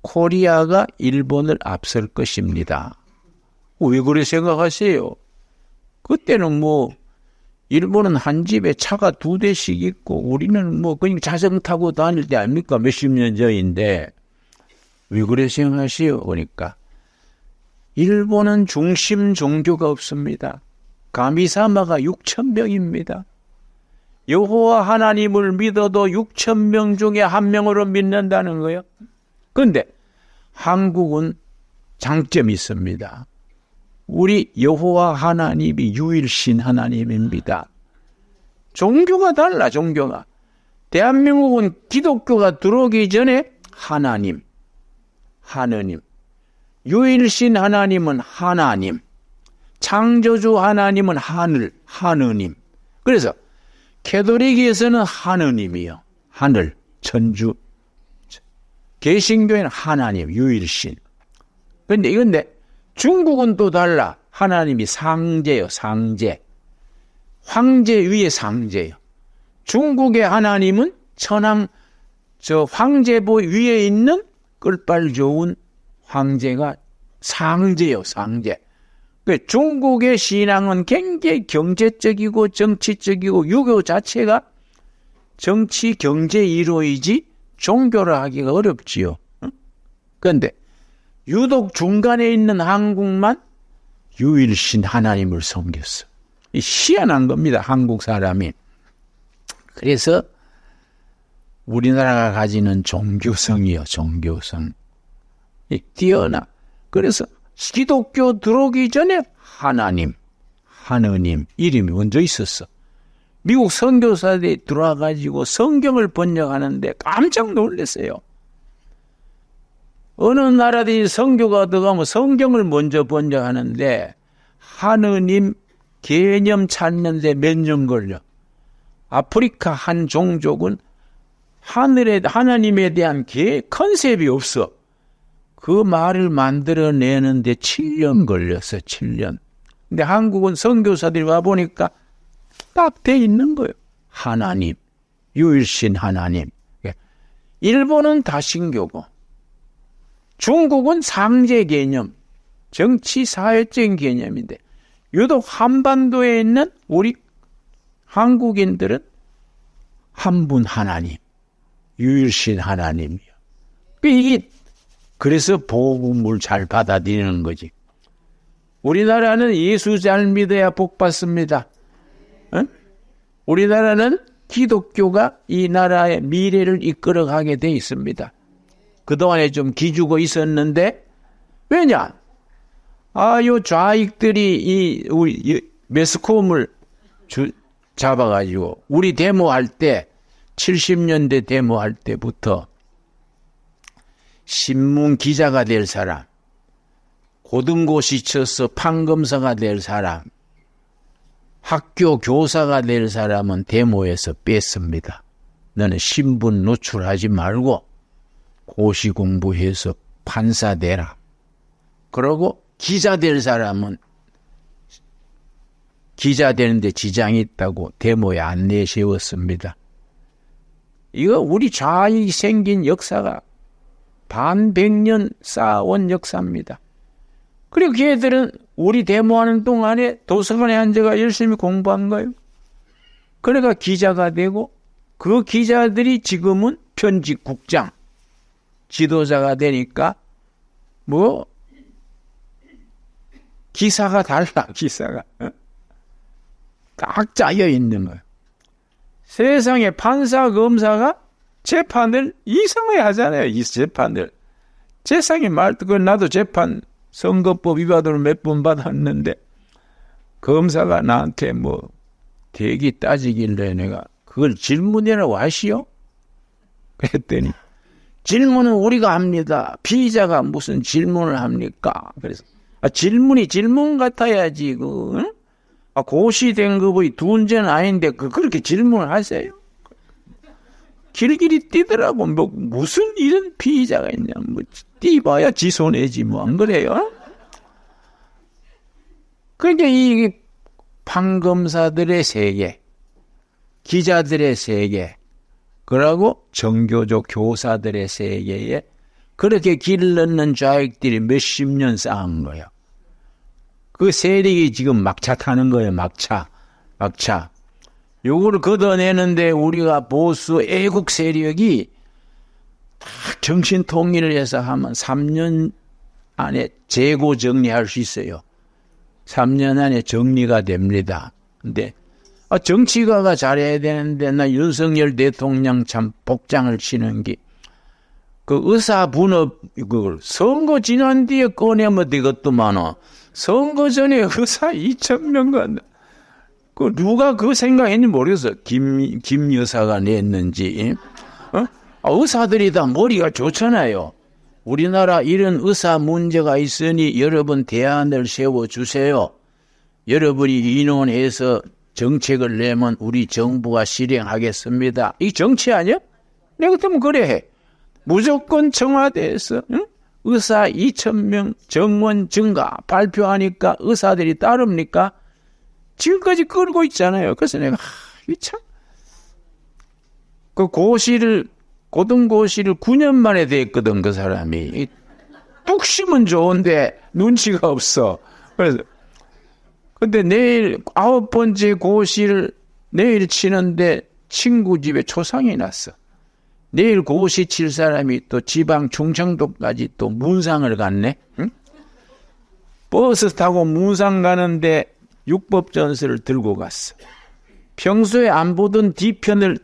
코리아가 일본을 앞설 것입니다. 왜 그래 생각하세요? 그때는 일본은 한 집에 차가 2대씩 있고 우리는 그냥 자전거 타고 다닐 때 아닙니까? 몇십 년 전인데 왜 그래 생각하세요? 그러니까 일본은 중심 종교가 없습니다. 가미사마가 6,000명입니다. 여호와 하나님을 믿어도 6,000명 중에 한 명으로 믿는다는 거예요. 그런데 한국은 장점이 있습니다. 우리 여호와 하나님이 유일신 하나님입니다. 종교가 달라, 종교가. 대한민국은 기독교가 들어오기 전에 하나님, 유일신 하나님은 하나님, 창조주 하나님은 하느님. 그래서 캐톨릭에서는 하느님이요. 하늘, 천주. 개신교에는 하나님, 유일신. 근데 중국은 또 달라. 하나님이 상제요, 상제. 황제 위에 상제요. 중국의 하나님은 황제보 위에 있는 끌빨 좋은 황제가 상제요, 상제. 중국의 신앙은 굉장히 경제적이고 정치적이고 유교 자체가 정치, 경제 이루어이지 종교라 하기가 어렵지요. 그런데 유독 중간에 있는 한국만 유일신 하나님을 섬겼어. 희한한 겁니다, 한국 사람이. 그래서 우리나라가 가지는 종교성이요, 종교성. 뛰어나. 그래서 기독교 들어오기 전에 하느님 이름이 먼저 있었어. 미국 선교사들이 들어와가지고 성경을 번역하는데 깜짝 놀랐어요. 어느 나라들이 선교가 들어가면 성경을 먼저 번역하는데 하느님 개념 찾는데 몇 년 걸려. 아프리카 한 종족은 하나님에 대한 컨셉이 없어. 그 말을 만들어내는데 7년 걸렸어, 7년. 근데 한국은 선교사들이 와보니까 딱 돼 있는 거예요. 하나님, 유일신 하나님. 일본은 다신교고, 중국은 상제 개념, 정치, 사회적인 개념인데, 유독 한반도에 있는 우리 한국인들은 한 분 하나님, 유일신 하나님이요. 그래서 복음을 잘 받아들이는 거지. 우리나라는 예수 잘 믿어야 복 받습니다. 우리나라는 기독교가 이 나라의 미래를 이끌어가게 돼 있습니다. 그동안에 좀 기죽어 있었는데, 왜냐? 요 좌익들이 우리 매스컴을 잡아가지고, 우리 데모할 때, 70년대 데모할 때부터, 신문 기자가 될 사람, 고등고시 쳐서 판검사가 될 사람, 학교 교사가 될 사람은 데모에서 뺐습니다. 너는 신분 노출하지 말고 고시 공부해서 판사 되라. 그러고 기자 될 사람은 기자 되는데 지장이 있다고 데모에 안 내세웠습니다. 이거 우리 좌익이 생긴 역사가 반백년 쌓아온 역사입니다. 그리고 걔들은 우리 데모하는 동안에 도서관에 앉아가 열심히 공부한 거예요. 그러니까 기자가 되고, 그 기자들이 지금은 편집국장, 지도자가 되니까 기사가 달라, 기사가. 딱 짜여 있는 거예요. 세상에 판사, 검사가 재판을 이상하게 하잖아요. 이 재판을. 세상에 나도 재판 선거법 위반으로 몇 번 받았는데, 검사가 나한테 대기 따지길래 내가 그걸 질문이라고 하시오? 그랬더니, 질문은 우리가 합니다. 피의자가 무슨 질문을 합니까? 그래서, 질문이 질문 같아야지, 응? 고시된 것의 둔죄는 아닌데, 그렇게 질문을 하세요? 길길이 뛰더라고. 무슨 이런 피의자가 있냐. 뛰봐야 지 손해지, 안 그래요? 그러니까 이 판검사들의 세계, 기자들의 세계, 그러고 정교조 교사들의 세계에 그렇게 길 넣는 좌익들이 몇십 년 쌓은 거예요. 그 세력이 지금 막차 타는 거예요, 막차. 요거를 걷어내는데 우리가 보수 애국 세력이 다 정신 통일을 해서 하면 3년 안에 재고 정리할 수 있어요. 3년 안에 정리가 됩니다. 근데 정치가가 잘해야 되는데 나 윤석열 대통령 참 복장을 치는 게 그 의사 분업, 그걸 선거 지난 뒤에 꺼내면 되겠더만은, 선거 전에 의사 2,000명 간다. 그 누가 그 생각했는지 모르겠어. 김 여사가 냈는지. 의사들이 다 머리가 좋잖아요. 우리나라 이런 의사 문제가 있으니 여러분 대안을 세워주세요. 여러분이 인원해서 정책을 내면 우리 정부가 실행하겠습니다. 이 정치 아니야? 내가 그러면 그래 해. 무조건 청와대에서 의사 2,000명 정원 증가 발표하니까 의사들이 따릅니까? 지금까지 끌고 있잖아요. 그래서 내가 참 그 고등고시를 9년 만에 됐거든. 그 사람이 뚝심은 좋은데 눈치가 없어. 그래서 근데 내일 9번째 고시를 내일 치는데 친구 집에 초상이 났어. 내일 고시 칠 사람이 또 지방 충청도까지 또 문상을 갔네. 응? 버스 타고 문상 가는데 육법전서를 들고 갔어. 평소에 안 보던 뒤편을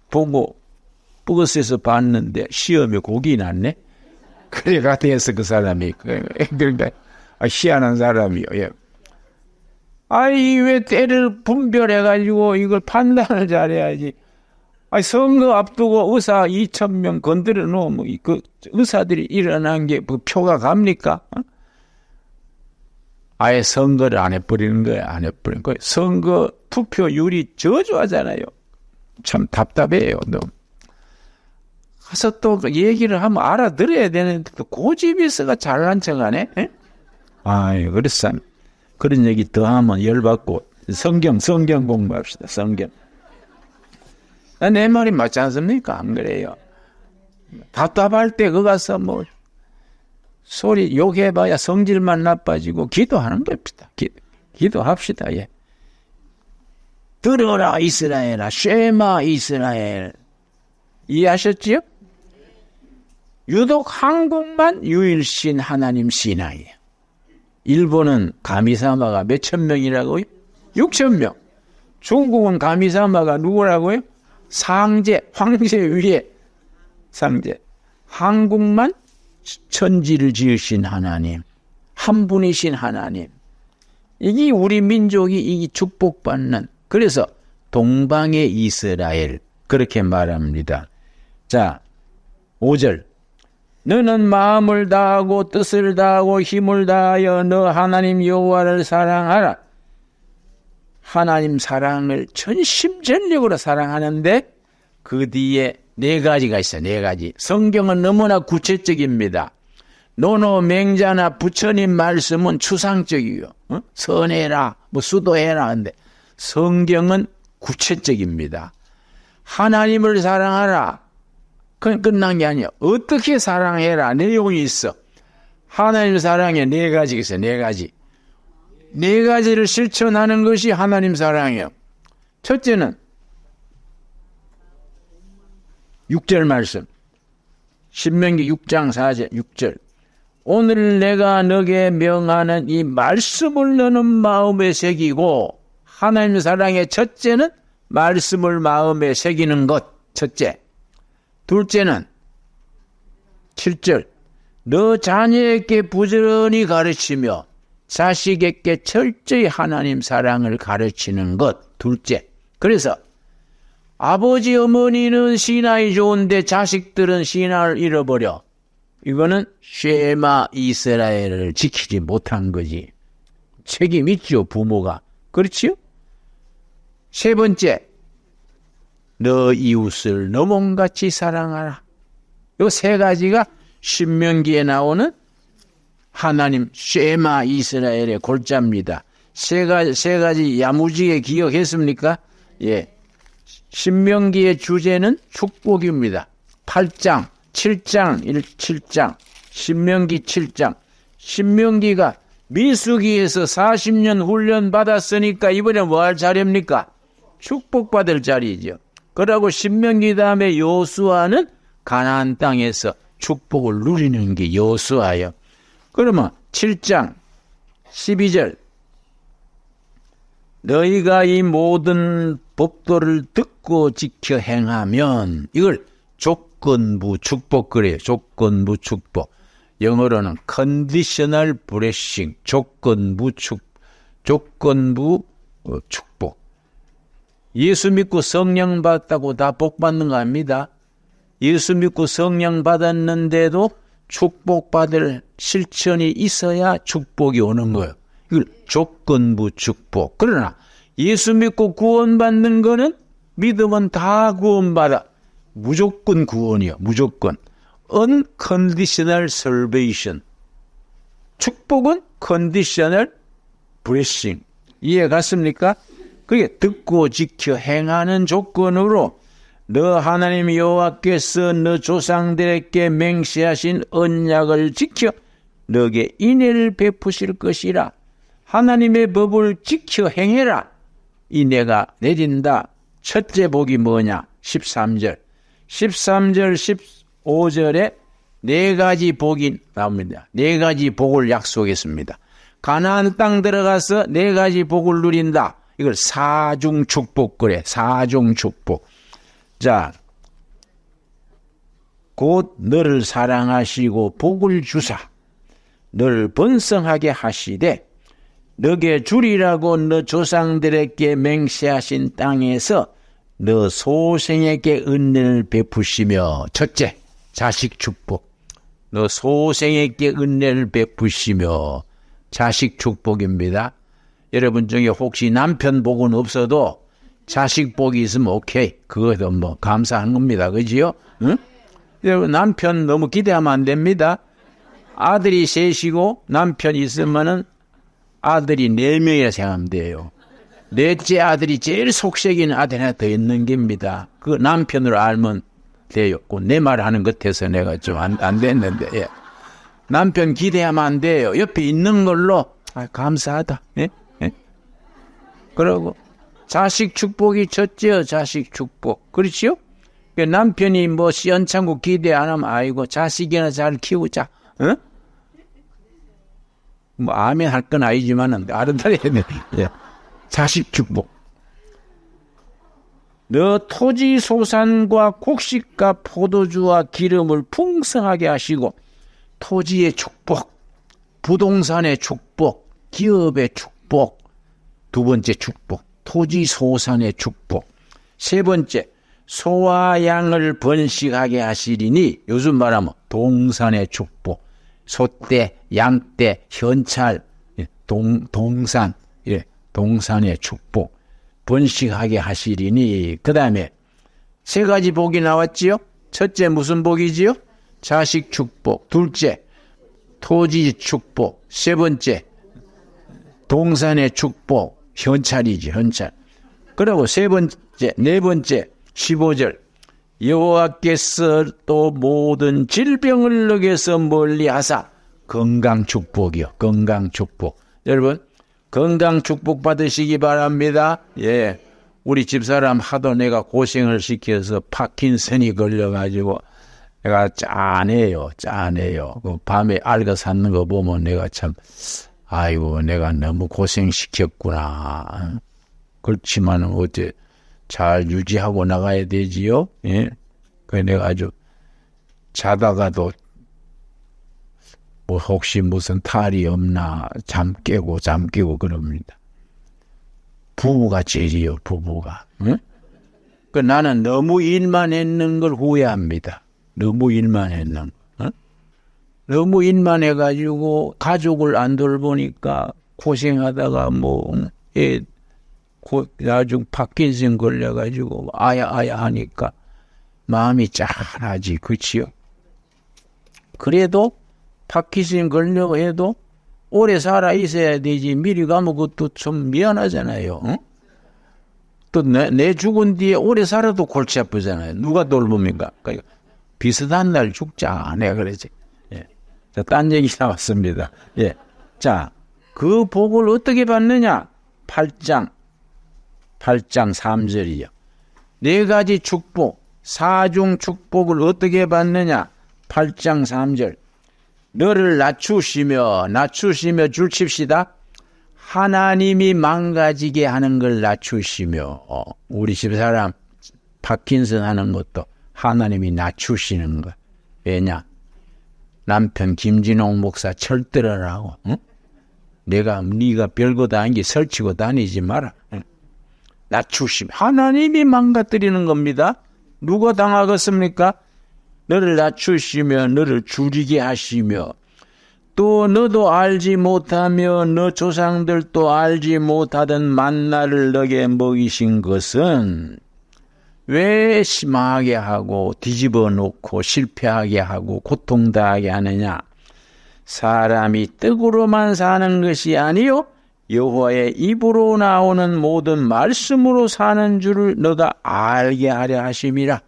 보고 버스에서 봤는데 시험에 곡이 났네. 그래가 돼서 그 사람이 그러니까 희한한 사람이요. 예. 아이 왜 때를 분별해가지고 이걸 판단을 잘해야지. 선거 앞두고 의사 2,000명 건드려 놓으면 그 의사들이 일어난 게 그 표가 갑니까? 아예 선거를 안 해버리는 거야. 안 해버리는 거야. 선거 투표율이 저조하잖아요. 참 답답해요. 너무. 가서 또 얘기를 하면 알아들어야 되는데 또 고집이 있어가 잘난 척하네. 아유, 그랬어. 그런 얘기 더 하면 열받고 성경 공부합시다. 성경. 내 말이 맞지 않습니까? 안 그래요? 답답할 때 거 가서 뭐 소리 욕해봐야 성질만 나빠지고 기도하는 겁니다. 기도합시다. 예. 들어라 이스라엘아, 쉐마 이스라엘. 이해하셨지요? 유독 한국만 유일신 하나님 신하예요. 일본은 가미사마가 몇천 명이라고요? 6천 명. 중국은 가미사마가 누구라고요? 상제, 황제 위에 상제. 한국만 천지를 지으신 하나님, 한 분이신 하나님. 이게 우리 민족이 이 축복받는, 그래서 동방의 이스라엘 그렇게 말합니다. 자, 5절. 너는 마음을 다하고 뜻을 다하고 힘을 다하여 너 하나님 여호와를 사랑하라. 하나님 사랑을 전심전력으로 사랑하는데 그 뒤에 네 가지가 있어요. 네 가지. 성경은 너무나 구체적입니다. 노노 맹자나 부처님 말씀은 추상적이에요. 선해라, 뭐 수도해라. 근데 성경은 구체적입니다. 하나님을 사랑하라. 그건 끝난 게 아니에요. 어떻게 사랑해라. 내용이 있어. 하나님 사랑에 네 가지가 있어요. 네 가지. 네 가지를 실천하는 것이 하나님 사랑이에요. 첫째는 6절 말씀. 신명기 6장 4절 6절. 오늘 내가 너게 명하는 이 말씀을 너는 마음에 새기고, 하나님 사랑의 첫째는 말씀을 마음에 새기는 것. 첫째. 둘째는 7절. 너 자녀에게 부지런히 가르치며 자식에게 철저히 하나님 사랑을 가르치는 것. 둘째. 그래서 아버지 어머니는 신앙이 좋은데 자식들은 신앙을 잃어버려. 이거는 쉐마 이스라엘을 지키지 못한 거지. 책임 있죠, 부모가. 그렇지요? 세 번째, 너 이웃을 너 몸같이 사랑하라. 이 세 가지가 신명기에 나오는 하나님 쉐마 이스라엘의 골자입니다. 세 가지 야무지게 기억했습니까? 예. 신명기의 주제는 축복입니다. 8장, 7장, 7장, 신명기 7장. 신명기가 민수기에서 40년 훈련 받았으니까 이번에 뭐 할 자리입니까? 축복받을 자리죠. 그러고 신명기 다음에 여호수아는 가나안 땅에서 축복을 누리는 게 여호수아예요. 그러면 7장 12절. 너희가 이 모든 법도를 듣고 지켜 행하면, 이걸 조건부 축복 그래요. 조건부 축복. 영어로는 conditional blessing. 조건부 축복. 예수 믿고 성령 받았다고 다 복 받는 거 아닙니다. 예수 믿고 성령 받았는데도 축복받을 실천이 있어야 축복이 오는 거예요. 이걸 조건부 축복. 그러나 예수 믿고 구원받는 거는 믿으면 다 구원받아. 무조건 구원이요. 무조건. Unconditional salvation. 축복은 conditional blessing. 이해 갔습니까? 그게 듣고 지켜 행하는 조건으로 너 하나님 여호와께서 너 조상들에게 맹세하신 언약을 지켜 너에게 인애를 베푸실 것이라. 하나님의 법을 지켜 행해라. 인애가 내린다. 첫째 복이 뭐냐? 13절. 13절 15절에 네 가지 복이 나옵니다. 네 가지 복을 약속했습니다. 가나안 땅 들어가서 네 가지 복을 누린다. 이걸 사중 축복 그래. 사중 축복. 자, 곧 너를 사랑하시고 복을 주사 너를 번성하게 하시되 너게 주리라고 너 조상들에게 맹세하신 땅에서 너 소생에게 은혜를 베푸시며. 첫째, 자식 축복. 너 소생에게 은혜를 베푸시며. 자식 축복입니다. 여러분 중에 혹시 남편 복은 없어도 자식 복이 있으면 오케이. 그것도 뭐 감사한 겁니다. 그지요? 응? 여러분 남편 너무 기대하면 안 됩니다. 아들이 셋이고 남편 있으면은 아들이 4명이라 생각하면 돼요. 넷째 아들이 제일 속색인 아들 하나 더 있는 겁니다. 그 남편으로 알면 돼요. 내 말 하는 것 같아서 내가 좀 안 됐는데, 예. 남편 기대하면 안 돼요. 옆에 있는 걸로, 감사하다. 예? 예? 그러고, 자식 축복이 첫째요, 자식 축복. 그렇지요? 남편이 뭐 시원찮고 기대 안 하면, 아이고, 자식이나 잘 키우자. 어? 뭐, 아멘 할 건 아니지만은, 알아들어야 돼. 예. 자식 축복. 너 토지 소산과 곡식과 포도주와 기름을 풍성하게 하시고 토지의 축복, 부동산의 축복, 기업의 축복. 두 번째 축복, 토지 소산의 축복. 세 번째, 소와 양을 번식하게 하시리니 요즘 말하면 동산의 축복. 소떼, 양떼, 현찰, 동산, 동산의 축복. 번식하게 하시리니. 그 다음에 세 가지 복이 나왔지요. 첫째 무슨 복이지요? 자식 축복. 둘째 토지 축복. 세 번째 동산의 축복. 현찰이지, 현찰. 그리고 네 번째 15절. 여호와께서 또 모든 질병을 너게서 멀리하사. 건강 축복이요. 건강 축복. 여러분 건강 축복 받으시기 바랍니다. 예. 우리 집사람 하도 내가 고생을 시켜서 파킨슨이 걸려가지고 내가 짠해요. 그 밤에 알가 샀는 거 보면 내가 참, 아이고, 내가 너무 고생시켰구나. 그렇지만 어째 잘 유지하고 나가야 되지요. 예. 그래 내가 아주 자다가도 뭐 혹시 무슨 탈이 없나 잠 깨고 그럽니다. 부부가 제일이요, 부부가. 응? 그 나는 너무 일만 했는 걸 후회합니다. 너무 일만 했는 거. 응? 너무 일만 해가지고 가족을 안 돌보니까 고생하다가 나중 파킨슨 걸려가지고 아야 하니까 마음이 짠하지, 그치요? 그래도 파킨슨 걸려고 해도 오래 살아 있어야 되지. 미리 가면 그것도 좀 미안하잖아요. 응? 또 내 죽은 뒤에 오래 살아도 골치 아프잖아요. 누가 돌봅니까? 그러니까 비슷한 날 죽자. 내가 그러지. 예. 자, 딴 얘기 나왔습니다. 예. 자, 그 복을 어떻게 받느냐? 8장 3절이요. 네 가지 축복, 사중 축복을 어떻게 받느냐? 8장 3절. 너를 낮추시며 줄칩시다. 하나님이 망가지게 하는 걸 낮추시며. 우리 집사람 파킨슨 하는 것도 하나님이 낮추시는 거. 왜냐? 남편 김진홍 목사 철들어라고. 응? 네가 별거 아닌 게 설치고 다니지 마라. 응? 낮추심. 하나님이 망가뜨리는 겁니다. 누가 당하겠습니까? 너를 낮추시며 너를 줄이게 하시며 또 너도 알지 못하며 너 조상들도 알지 못하던 만나를 너게 먹이신 것은 왜 심하게 하고 뒤집어 놓고 실패하게 하고 고통당하게 하느냐? 사람이 떡으로만 사는 것이 아니요 여호와의 입으로 나오는 모든 말씀으로 사는 줄을 너가 알게 하려 하심이라.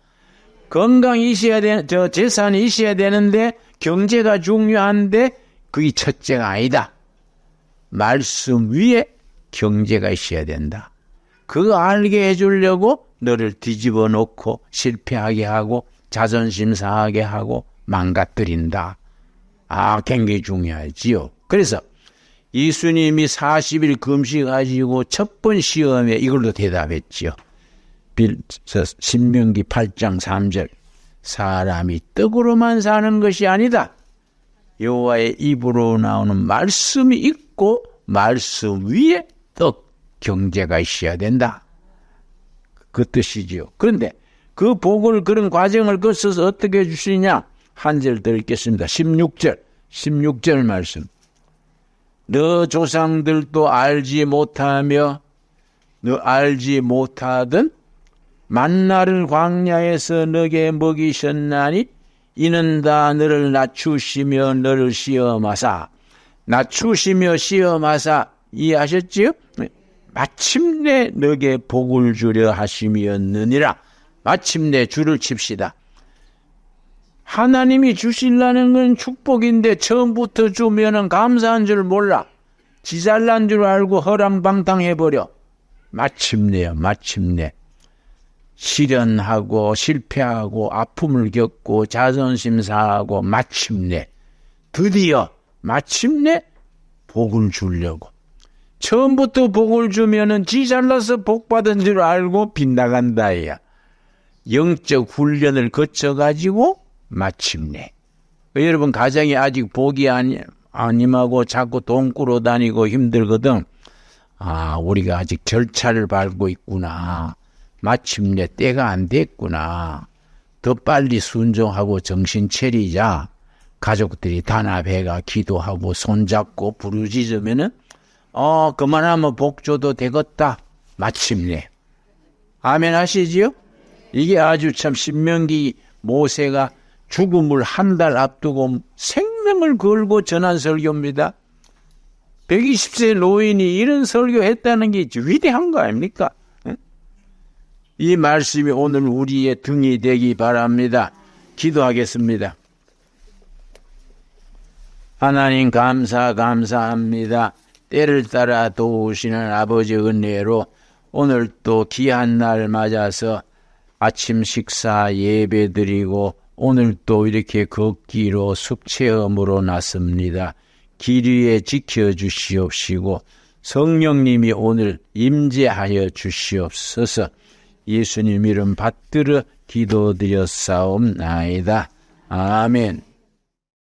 건강이 있어야 재산이 있어야 되는데 경제가 중요한데 그게 첫째가 아니다. 말씀 위에 경제가 있어야 된다. 그거 알게 해주려고 너를 뒤집어 놓고 실패하게 하고 자존심 상하게 하고 망가뜨린다. 굉장히 중요하지요. 그래서 예수님이 40일 금식하시고 첫 번 시험에 이걸로 대답했지요. 신명기 8장 3절 사람이 떡으로만 사는 것이 아니다. 여호와의 입으로 나오는 말씀이 있고 말씀 위에 떡 경제가 있어야 된다. 그 뜻이지요. 그런데 그 복을 그런 과정을 거쳐서 어떻게 주시냐? 한 절 더 읽겠습니다. 16절 말씀. 너 조상들도 알지 못하며 너 알지 못하던 만나를 광야에서 너게 먹이셨나니 이는 다 너를 낮추시며 너를 시험하사 낮추시며 시험하사 이해하셨지요? 마침내 너게 복을 주려 하심이었느니라. 마침내 줄을 칩시다. 하나님이 주시려는 건 축복인데 처음부터 주면은 감사한 줄 몰라. 지 잘난 줄 알고 허랑방탕해버려. 마침내요, 마침내. 시련하고 실패하고 아픔을 겪고 자존심 상하고 드디어 마침내 복을 주려고. 처음부터 복을 주면은 지 잘나서 복 받은 줄 알고 빗나간다 야. 영적 훈련을 거쳐가지고 마침내. 여러분 가정이 아직 복이 아님하고 자꾸 돈 꾸러 다니고 힘들거든. 우리가 아직 절차를 밟고 있구나. 마침내 때가 안 됐구나. 더 빨리 순종하고 정신 차리자. 가족들이 단합해가 기도하고 손잡고 부르짖으면은 그만하면 복 줘도 되겠다. 마침내. 아멘 하시지요? 이게 아주 참 신명기 모세가 죽음을 한 달 앞두고 생명을 걸고 전한 설교입니다. 120세 노인이 이런 설교했다는 게 위대한 거 아닙니까? 이 말씀이 오늘 우리의 등이 되기 바랍니다. 기도하겠습니다. 하나님 감사합니다. 때를 따라 도우시는 아버지 은혜로 오늘 또 귀한 날 맞아서 아침 식사 예배 드리고 오늘 또 이렇게 걷기로 숲체험으로 났습니다. 길 위에 지켜주시옵시고 성령님이 오늘 임재하여 주시옵소서. 예수님 이름 받들어 기도드렸사옵나이다. 아멘.